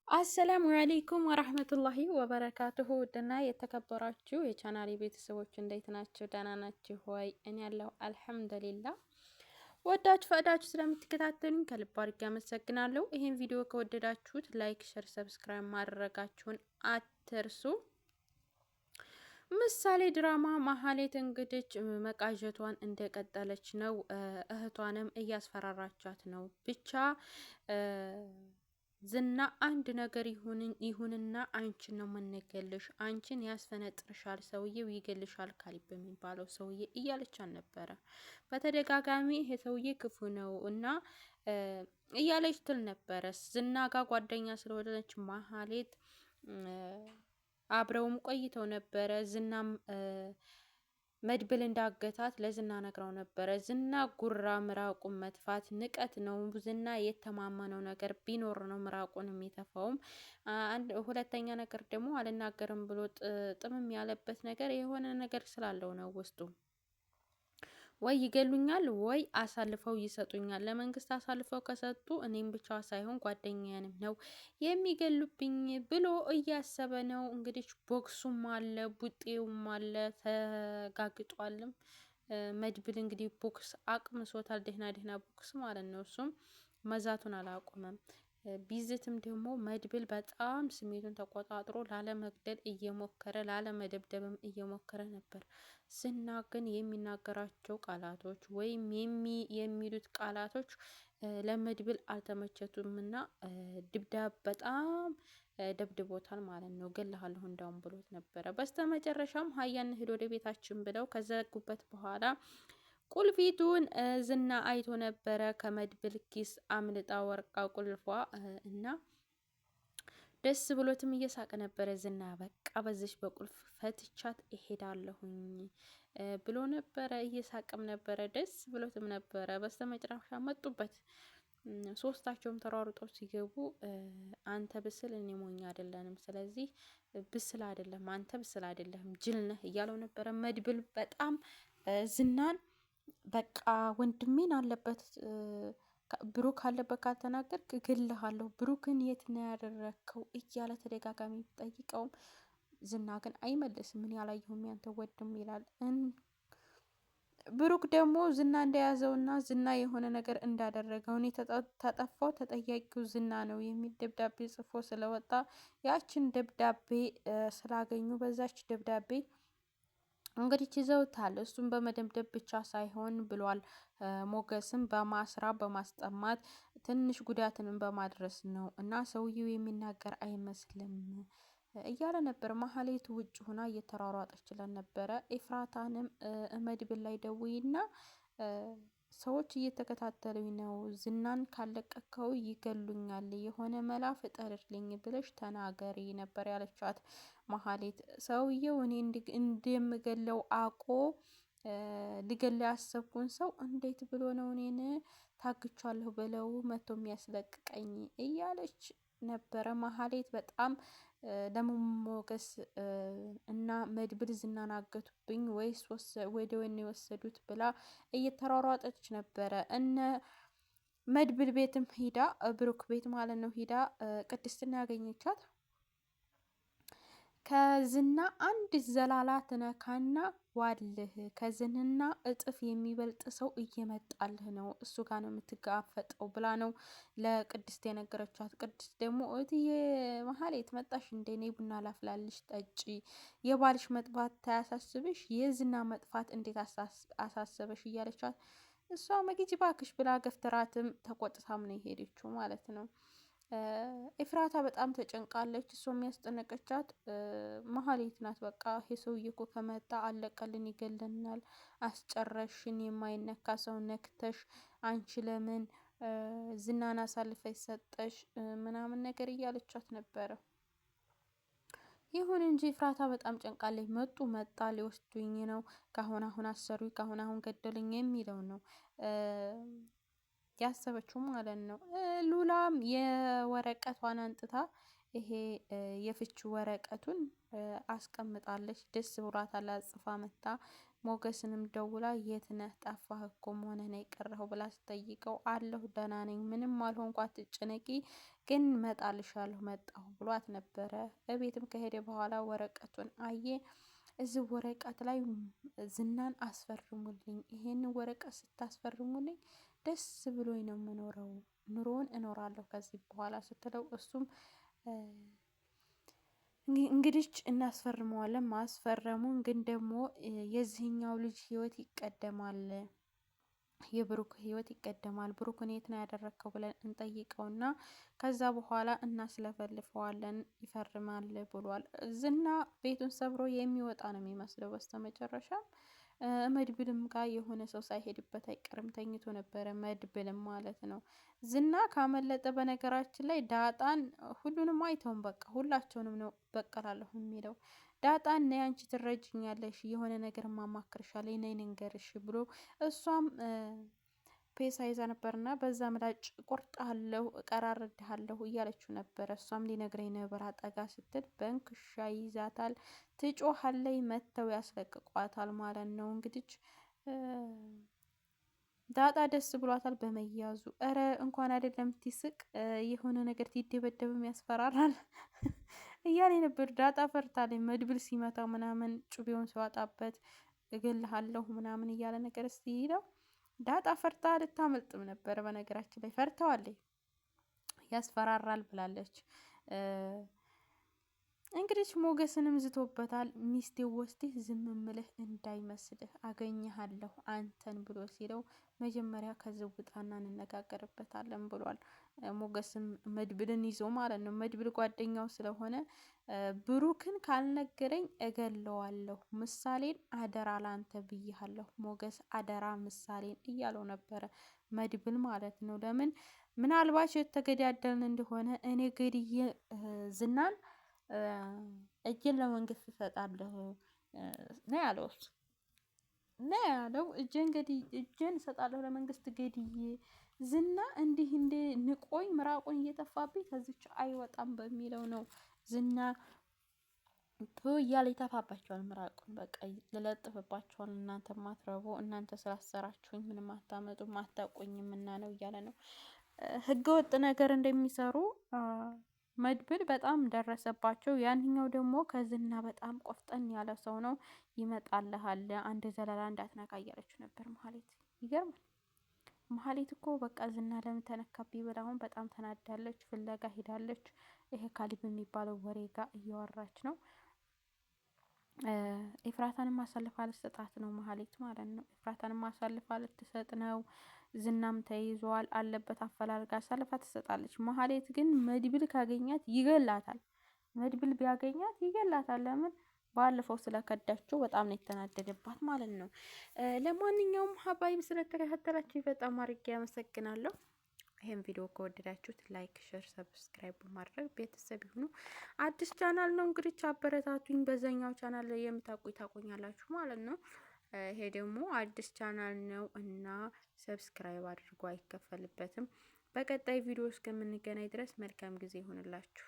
አሰላሙ አለይኩም ወራህመቱላሂ ወበረካቱሁ ውድና የተከበራችሁ የቻናሌ ቤተሰቦች እንዴት ናችሁ? ደህና ናችሁ ወይ? እኔ ያለው አልሐምዱሊላህ። ወዳችሁ ፈቅዳችሁ ስለምትከታተሉኝ ከልብ አድርጌ አመሰግናለሁ። ይሄን ቪዲዮ ከወደዳችሁት ላይክ፣ ሸር፣ ሰብስክራይብ ማድረጋችሁን አትርሱ። ምሳሌ ድራማ ማህሌት እንግዲህ መቃዠቷን እንደቀጠለች ነው። እህቷንም እያስፈራራቻት ነው። ብቻ ዝና አንድ ነገር ይሁንና አንቺን ነው የምንገልሽ፣ አንቺን ያስፈነጥርሻል፣ ሰውዬው ይገልሻል፣ ካሊብ በሚባለው ሰውዬ እያለቻን ነበረ። በተደጋጋሚ ይሄ ሰውዬ ክፉ ነው እና እያለች ትል ነበረ። ዝና ጋር ጓደኛ ስለሆነች ማህሌት አብረውም ቆይተው ነበረ። ዝናም መድብል እንዳገታት ለዝና ነግረው ነበረ። ዝና ጉራ ምራቁን መትፋት ንቀት ነው። ዝና የተማመነው ነገር ቢኖር ነው ምራቁን የሚተፋውም። ሁለተኛ ነገር ደግሞ አልናገርም ብሎ ጥምም ያለበት ነገር የሆነ ነገር ስላለው ነው ውስጡ። ወይ ይገሉኛል ወይ አሳልፈው ይሰጡኛል። ለመንግስት አሳልፈው ከሰጡ እኔም ብቻ ሳይሆን ጓደኛዬንም ነው የሚገሉብኝ ብሎ እያሰበ ነው። እንግዲህ ቦክሱም አለ ቡጤውም አለ ተጋግጧልም። መድብል እንግዲህ ቦክስ አቅምሶታል። ደህና ደህና ቦክስ ማለት ነው። እሱም መዛቱን አላቆመም። ቢዝትም ደግሞ መድብል በጣም ስሜቱን ተቆጣጥሮ ላለመግደል እየሞከረ ላለመደብደብም እየሞከረ ነበር። ዝና ግን የሚናገራቸው ቃላቶች ወይም የሚሉት ቃላቶች ለመድብል አልተመቸቱም እና ድብዳብ በጣም ደብድቦታል ማለት ነው። ገለሃለሁ እንዳውም ብሎት ነበረ። በስተመጨረሻም ሀያን ሄዶ ወደ ቤታችን ብለው ከዘጉበት በኋላ ቁልፊቱን ዝና አይቶ ነበረ። ከመድብል ኪስ አምልጣ ወርቃ ቁልፏ እና ደስ ብሎትም እየሳቀ ነበረ። ዝና በቃ በዚች በቁልፍ ፈትቻት እሄዳለሁኝ ብሎ ነበረ። እየሳቀም ነበረ፣ ደስ ብሎትም ነበረ። በስተመጨረሻ መጡበት። ሶስታቸውም ተሯሩጠው ሲገቡ አንተ ብስል እኔ ሞኝ አይደለንም፣ ስለዚህ ብስል አይደለም አንተ ብስል አይደለም ጅል ነህ እያለው ነበረ። መድብል በጣም ዝናን በቃ ወንድሜን አለበት ብሩክ አለበት ካልተናገርክ እገልሃለሁ፣ ብሩክን የት ነው ያደረግከው እያለ ተደጋጋሚ ጠይቀውም ዝና ግን አይመልስም። ምን ያላየሁም ያንተ ወንድም ይላል። ብሩክ ደግሞ ዝና እንደያዘውና ዝና የሆነ ነገር እንዳደረገው እኔ ተጠፋው ተጠያቂው ዝና ነው የሚል ደብዳቤ ጽፎ ስለወጣ ያችን ደብዳቤ ስላገኙ በዛች ደብዳቤ እንግዲህ ይዘውታል። እሱም በመደብደብ ብቻ ሳይሆን ብሏል። ሞገስም በማስራ በማስጠማት ትንሽ ጉዳትንም በማድረስ ነው እና ሰውየው የሚናገር አይመስልም እያለ ነበር። ማህሌት ውጭ ሆና እየተሯሯጠችለን ነበረ። ኤፍራታንም መድብል ላይ ደውይና ሰዎች እየተከታተሉኝ ነው፣ ዝናን ካለቀከው ይገሉኛል፣ የሆነ መላ ፍጠርልኝ ብለሽ ተናገሪ ነበር ያለቻት ማህሌት። ሰውየው እኔ እንደምገለው አቆ ልገላ ያሰብኩን ሰው እንዴት ብሎ ነው እኔን ታግቻለሁ ብለው መቶ የሚያስለቅቀኝ እያለች ነበረ። ማህሌት በጣም ለመሞገስ እና መድብል ዝናን አገቱብኝ ወይስ ወደ ወይን የወሰዱት ብላ እየተሯሯጠች ነበረ። እነ መድብል ቤትም ሂዳ ብሩክ ቤት ማለት ነው ሂዳ ቅድስትና ያገኘቻት ከዝና አንድ ዘላላ ትነካና ዋልህ ከዝንና እጥፍ የሚበልጥ ሰው እየመጣልህ ነው፣ እሱ ጋር ነው የምትጋፈጠው ብላ ነው ለቅድስት የነገረቻት። ቅድስት ደግሞ እትዬ መሀሌት መጣሽ እንዴ? ነይ ቡና ላፍላልሽ ጠጪ። የባልሽ መጥፋት ታያሳስብሽ? የዝና መጥፋት እንዴት አሳሰበሽ? እያለቻት እሷ መጊጅ ባክሽ ብላ ገፍትራትም ተቆጥታም ነው የሄደችው ማለት ነው። ኤፍራታ በጣም ተጨንቃለች። እሷ የሚያስጠነቀቻት መሀሌት ናት። በቃ ይሄ ሰውዬ እኮ ከመጣ አለቀልን፣ ይገለናል፣ አስጨረሽን፣ የማይነካ ሰው ነክተሽ አንቺ ለምን ዝናን አሳልፈሽ ሰጠሽ ምናምን ነገር እያለቻት ነበረ። ይሁን እንጂ ኤፍራታ በጣም ጨንቃለች። መጡ መጣ ሊወስዱኝ ነው፣ ካሁን አሁን አሰሩኝ፣ ካሁን አሁን ገደሉኝ የሚለው ነው ያሰበችው ማለት ነው። ሉላም የወረቀቷን አንጥታ ይሄ የፍች ወረቀቱን አስቀምጣለች። ደስ ብሏታል። አጽፋ መታ ሞገስንም ደውላ የት ነህ ጠፋህ እኮ መሆንህ ነው የቀረኸው ብላ ስጠይቀው አለሁ ደህና ነኝ ምንም አልሆንኩ አትጨነቂ ግን መጣልሻለሁ መጣሁ ብሏት ነበረ። እቤትም ከሄደ በኋላ ወረቀቱን አየ። እዚህ ወረቀት ላይ ዝናን አስፈርሙልኝ፣ ይሄንን ወረቀት ስታስፈርሙልኝ ደስ ብሎኝ ነው የምኖረው፣ ኑሮውን እኖራለሁ ከዚህ በኋላ ስትለው እሱም እንግዲህ እናስፈርመዋለን። ማስፈረሙን ግን ደግሞ የዚህኛው ልጅ ህይወት ይቀደማል፣ የብሩክ ህይወት ይቀደማል። ብሩክን የት ነው ያደረግከው ብለን እንጠይቀውና ከዛ በኋላ እናስለፈልፈዋለን፣ ይፈርማል ብሏል። ዝና ቤቱን ሰብሮ የሚወጣ ነው የሚመስለው በስተመጨረሻም መድብልም ጋር የሆነ ሰው ሳይሄድበት አይቀርም፣ ተኝቶ ነበረ መድብልም ማለት ነው። ዝና ካመለጠ በነገራችን ላይ ዳጣን ሁሉንም አይተውም፣ በቃ ሁላቸውንም ነው በቀላለሁ የሚለው። ዳጣን ነይ አንቺ ትረጅኛለሽ፣ የሆነ ነገር ማማክርሻለሁ፣ ነይ ንገርሽ ብሎ እሷም ፔሳ ይዛ ነበርና በዛ ምላጭ ቆርጣለሁ እቀራርድሃለሁ እያለችው ነበረ። እሷም ሊነግረኝ ነበር አጠጋ ስትል በእንክሻ ይዛታል። ትጮሃለይ መተው ያስለቅቋታል ማለት ነው። እንግዲህ ዳጣ ደስ ብሏታል በመያዙ። እረ እንኳን አይደለም ትስቅ የሆነ ነገር ትደበደብም ያስፈራራል እያለ ነበር። ዳጣ ፈርታለች። መድብል ሲመታው ምናምን ጩቤውን ሲዋጣበት እገልሃለሁ ምናምን እያለ ነገር ሲለው ዳጣ ፈርታ ልታመልጥም ነበር። በነገራችን ላይ ፈርተዋለች። ያስፈራራል ብላለች። እንግዲህ ሞገስንም ዝቶበታል። ሚስቴ ወስድህ ዝም ምልህ እንዳይመስልህ አገኘሃለሁ አንተን ብሎ ሲለው መጀመሪያ ከዝውጣና እንነጋገርበታለን ብሏል። ሞገስም መድብልን ይዞ ማለት ነው። መድብል ጓደኛው ስለሆነ ብሩክን ካልነገረኝ እገለዋለሁ፣ ምሳሌን አደራ ላንተ ብያለሁ፣ ሞገስ አደራ ምሳሌን እያለው ነበረ መድብል ማለት ነው። ለምን ምናልባት የተገዳደልን እንደሆነ እኔ ገድዬ ዝናን እጄን ለመንግስት እሰጣለሁ ነው ያለው። ነው ያለው እጄን እሰጣለሁ ለመንግስት ገድዬ ዝና እንዲህ እንደ ንቆኝ ምራቁን እየተፋብኝ ከዚች አይወጣም በሚለው ነው። ዝና እያለ ይተፋባቸዋል ምራቁን። በቃ ልለጥፍባቸዋል፣ እናንተ ማትረቡ እናንተ ስላሰራችሁኝ ምንም አታመጡም አታውቁኝም እና ነው እያለ ነው። ህገወጥ ነገር እንደሚሰሩ መድብል በጣም ደረሰባቸው። ያንኛው ደግሞ ከዝና በጣም ቆፍጠን ያለ ሰው ነው። ይመጣልሃል አንድ ዘለላ እንዳትነካ እያለችው ነበር መሀሌት። ይገርማል። መሀሌት እኮ በቃ ዝና ለምን ተነካብኝ ብላ አሁን በጣም ተናዳለች። ፍለጋ ሄዳለች። ይሄ ካሊብ የሚባለው ወሬ ጋር እያወራች ነው። ኤፍራታንም አሳልፋ ልትሰጣት ነው መሀሌት ማለት ነው። ኤፍራታንም አሳልፋ ልትሰጥ ነው። ዝናም ተይዟል አለበት አፈላልጋ አሳልፋ ትሰጣለች። መሀሌት ግን መድብል ካገኛት ይገላታል። መድብል ቢያገኛት ይገላታል። ለምን? ባለፈው ስለከዳችው በጣም ነው የተናደደባት ማለት ነው። ለማንኛውም ሀባይም ስለተከታተላችሁ በጣም አድርጌ ያመሰግናለሁ። ይህን ቪዲዮ ከወደዳችሁት ላይክ፣ ሼር፣ ሰብስክራይብ በማድረግ ቤተሰብ ይሁኑ። አዲስ ቻናል ነው እንግዲህ አበረታቱኝ። በዛኛው ቻናል ላይ ታቆኛላችሁ ማለት ነው። ይሄ ደግሞ አዲስ ቻናል ነው እና ሰብስክራይብ አድርጎ አይከፈልበትም። በቀጣይ ቪዲዮ እስከምንገናኝ ድረስ መልካም ጊዜ ይሁንላችሁ።